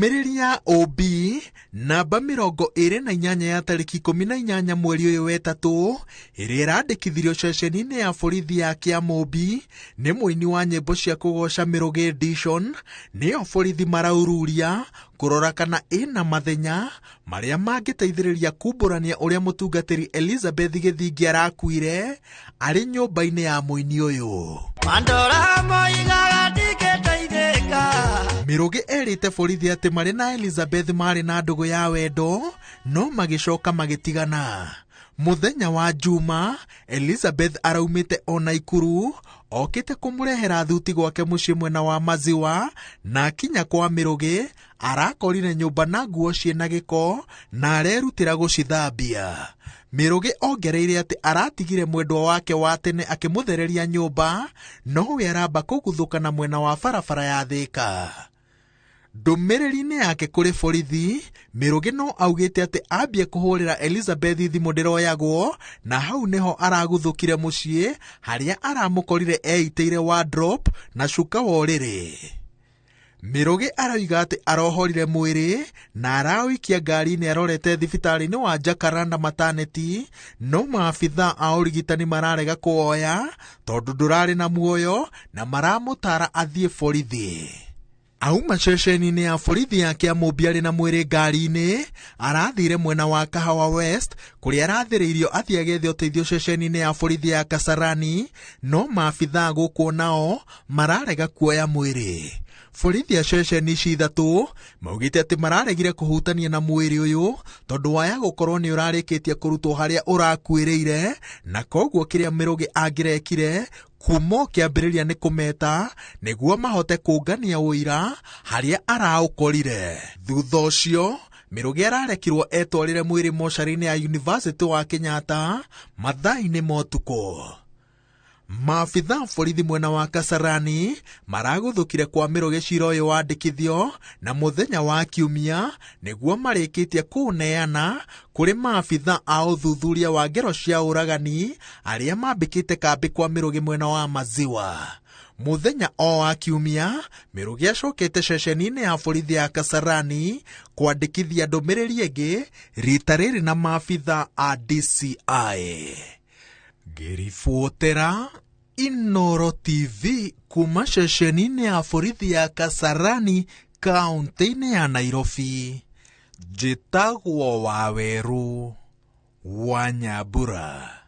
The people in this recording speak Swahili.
Mĩrĩria OB namba 28 ya tarĩki 18 mweri ũyũ wetatũ ĩrĩa ĩrandĩkithirio ceceni-inĩ ya borithi ya Kĩamũmbi nĩ mũini wa nyĩmbo cia kũgoca Mĩrũgĩ Edition nĩyo borithi maraururia kũrora kana ĩna mathenya marĩa mangĩteithĩrĩria kumbũrania ũrĩa mũtungatĩri Elizabeth Gĩthingi arakuire arĩ nyũmba-inĩ ya mũini ũyũ. Mĩrũgĩ erĩte borithi atĩ marĩ na Elizabeth marĩ na ndũgũ ya wendo no magĩcoka magĩtigana. Mũthenya wa Juma, Elizabeth araumĩte o Naikuru okĩte kũmũrehera thuti gwake mũciĩ mwena wa Maziwa, na akinya kwa Mĩrũgĩ arakorire nyũmba na nguo ciĩna gĩko na arerutĩra gũcithambia. Mĩrũgĩ ongereire atĩ aratigire mwendwa wake wa tene akĩmũthereria nyũmba, no we aramba kũguthũkana mwena wa barabara ya Thĩka. Ndũmĩrĩri-inĩ yake kũrĩ borithi, Mĩrũgĩ no augĩte atĩ ambie kũhũrĩra Elizabeth thimũ ndĩroyagwo, na hau nĩho araguthũkire mũciĩ harĩa aramũkorire eiteire wardrobe na cuka wa ũrĩrĩ. Mĩrũgĩ aroiga atĩ arohorire mwĩrĩ na araũikia ngari-inĩ arorete thibitarĩ-inĩ wa Jacaranda Maternity, no maabithaa a ũrigitani mararega kũwoya tondũ ndũrarĩ na muoyo na maramũtara athiĩ borithi. Auma ceceni-inĩ ya borithi ya Kĩamũmbi arĩ na mwĩrĩ ngari-inĩ, arathire mwena wa Kahawa West kũrĩa arathĩrĩirio athiĩ agethe ũteithio ceceni-inĩ ya borithi ya Kasarani, no maabithaa gũkũ nao mararega kuoya mwĩrĩ. Borithi ya ceceni ici ithatũ maugĩte atĩ mararegire kũhutania na mwĩrĩ ũyũ tondũ waya gũkorwo nĩ ũrarĩkĩtie kũrutwo harĩa ũrakuĩrĩire, na koguo kĩrĩa Mĩrũgĩ angĩrekire kuma kĩambĩrĩria nĩ kũmeta nĩguo mahote kũngania ũira harĩa araũkorire. Thutha ũcio Mĩrũgĩ ararekirwo etwarĩre mwĩrĩ mocarĩ-inĩ ya University wa Kenyatta mathaa-inĩ ma ũtukũ. Maabithaa borithi mwena wa Kasarani maraguthũkire kwa Mĩrũgĩ cira ũyũ wandĩkithio na mũthenya wa Kiumia nĩguo marĩkĩtie kũũneana kũrĩ maabithaa a ũthuthuria wa ngero cia ũragani arĩa mambĩkĩte kambĩ kwa Mĩrũgĩ mwena wa Maziwa. Mũthenya o wa Kiumia, Mĩrũgĩ acokete ceceni-inĩ ya borithi ya Kasarani kwandĩkithia ndũmĩrĩri ĩngĩ rita rĩrĩ na maabithaa a DCI. Ngĩribotera Inooro TV kuma ceceni-inĩ ya borithi ya Kasarani kaunti-inĩ ya Nairobi. Njĩtagwo Waweru wa Nyambura.